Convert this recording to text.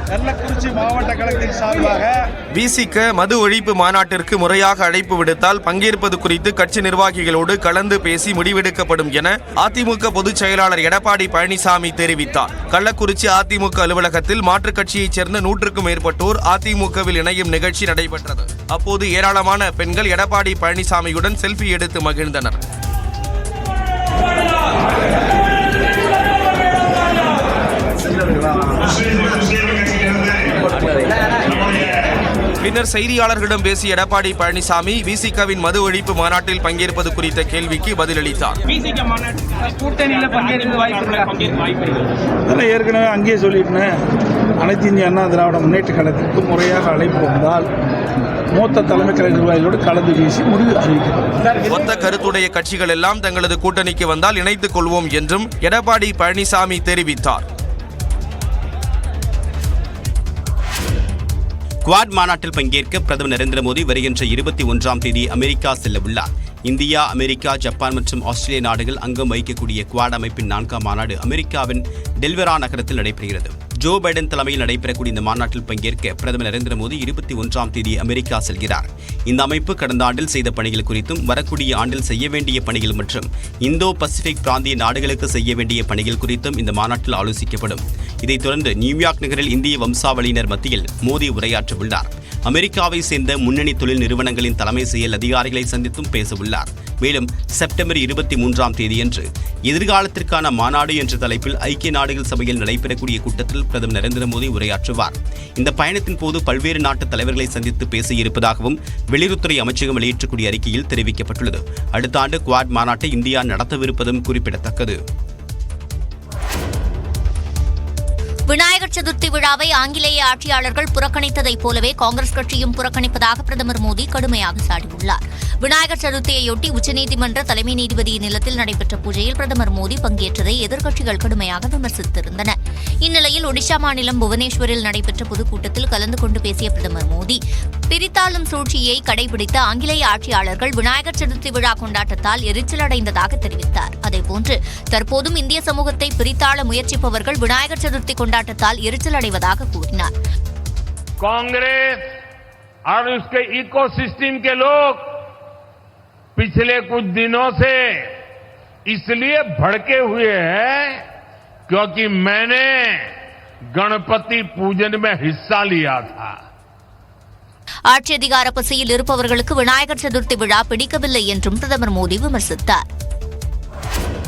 கள்ளக்குறிச்சி மாவட்ட கழகத்தின் சார்பாக விசிக மது ஒழிப்பு மாநாட்டிற்கு முறையாக அழைப்பு விடுத்தால் பங்கேற்பது குறித்து கட்சி நிர்வாகிகளோடு கலந்து பேசி முடிவெடுக்கப்படும் என அதிமுக பொதுச் செயலாளர் எடப்பாடி பழனிசாமி தெரிவித்தார். கள்ளக்குறிச்சி அதிமுக அலுவலகத்தில் மாற்றுக் கட்சியைச் சேர்ந்த 100க்கும் மேற்பட்டோர் அதிமுகவில் இணையும் நிகழ்ச்சி நடைபெற்றது. அப்போது ஏராளமான பெண்கள் எடப்பாடி பழனிசாமியுடன் செல்ஃபி எடுத்து மகிழ்ந்தனர். பின்னர் செய்தியாளர்களிடம் பேசிய எடப்பாடி பழனிசாமி விசிகவின் மது ஒழிப்பு மாநாட்டில் பங்கேற்பது குறித்த கேள்விக்கு பதிலளித்தார். ஏற்கனவே அங்கேயே சொல்லிட்டேன், அனைத்து இந்திய அண்ணா திராவிட முன்னேற்ற கழகத்திற்கு முறையாக அழைப்பு வந்தால் மூத்த தலைமை கழக நிர்வாகிகளோடு கலந்து பேசி முடிவு அறிவிக்கப்படும். மொத்த கருத்துடைய கட்சிகள் எல்லாம் தங்களது கூட்டணிக்கு வந்தால் இணைத்துக் கொள்வோம் என்றும் எடப்பாடி பழனிசாமி தெரிவித்தார். குவாட் மாநாட்டில் பங்கேற்க பிரதமர் நரேந்திர மோடி வருகின்ற 21ஆம் தேதி அமெரிக்கா செல்ல உள்ளார். இந்தியா, அமெரிக்கா, ஜப்பான் மற்றும் ஆஸ்திரேலிய நாடுகள் அங்கம் வகிக்கக்கூடிய குவாட் அமைப்பின் 4ஆம் மாநாடு அமெரிக்காவின் டெல்வரா நகரத்தில் நடைபெறுகிறது. ஜோ பைடன் தலைமையில் நடைபெறக்கூடிய இந்த மாநாட்டில் பங்கேற்க பிரதமர் நரேந்திர மோடி 21ஆம் தேதி அமெரிக்கா செல்கிறார். இந்த அமைப்பு கடந்த ஆண்டில் செய்த பணிகள் குறித்தும் வரக்கூடிய ஆண்டில் செய்ய வேண்டிய பணிகள் மற்றும் இந்தோ பசிபிக் பிராந்திய நாடுகளுக்கு செய்ய வேண்டிய பணிகள் குறித்தும் இந்த மாநாட்டில் ஆலோசிக்கப்படும். இதைத் தொடர்ந்து நியூயார்க் நகரில் இந்திய வம்சாவளியினர் மத்தியில் மோடி உரையாற்ற உள்ளார். அமெரிக்காவை சேர்ந்த முன்னணி தொழில் நிறுவனங்களின் தலைமை செயல் அதிகாரிகளை சந்தித்தும் பேசவுள்ளார். மேலும் செப்டம்பர் 23ஆம் தேதியன்று எதிர்காலத்திற்கான மாநாடு என்ற தலைப்பில் ஐக்கிய நாடுகள் சபையில் நடைபெறக்கூடிய கூட்டத்தில் பிரதமர் நரேந்திர மோடி உரையாற்றுவார். இந்த பயணத்தின் போது பல்வேறு நாட்டு தலைவர்களை சந்தித்து பேசியிருப்பதாகவும் வெளியுறவுத்துறை அமைச்சகம் வெளியிட்டக்கூடிய அறிக்கையில் தெரிவிக்கப்பட்டுள்ளது. அடுத்த ஆண்டு குவாட் மாநாட்டை இந்தியா நடத்தவிருப்பதும் குறிப்பிடத்தக்கது. விநாயகர் சதுர்த்தி விழாவை ஆங்கிலேய ஆட்சியாளர்கள் புறக்கணித்ததைப் போலவே காங்கிரஸ் கட்சியும் புறக்கணிப்பதாக பிரதமர் மோடி கடுமையாக சாடியுள்ளார். விநாயகர் சதுர்த்தியையொட்டி உச்சநீதிமன்ற தலைமை நீதிபதியின் இல்லத்தில் நடைபெற்ற பூஜையில் பிரதமர் மோடி பங்கேற்றதை எதிர்க்கட்சிகள் கடுமையாக விமர்சித்திருந்தன. இந்நிலையில் ஒடிஷா மாநிலம் புவனேஸ்வரில் நடைபெற்ற பொதுக்கூட்டத்தில் கலந்து கொண்டு பேசிய பிரதமர் மோடி பிரித்தாளும் சூழ்ச்சியை கடைபிடித்த ஆங்கிலேய ஆட்சியாளர்கள் விநாயகர் சதுர்த்தி விழா கொண்டாட்டத்தால் எரிச்சலடைந்ததாக தெரிவித்தார். அதேபோன்று தற்போதும் இந்திய சமூகத்தை பிரித்தாள முயற்சிப்பவர்கள் விநாயகர் சதுர்த்தி கொண்டாட்டத்தால் எரிச்சல் அடைவதாக கூறினார். कांग्रेस और उसके इकोसिस्टम के लोग पिछले कुछ दिनों से इसलिए भड़के हुए हैं क्योंकि मैंने गणपति पूजन में हिस्सा लिया था. ஆட்சி அதிகார பசியில் இருப்பவர்களுக்கு விநாயகர் சதுர்த்தி விழா பிடிக்கவில்லை என்றும் பிரதமர் மோடி விமர்சித்தார்.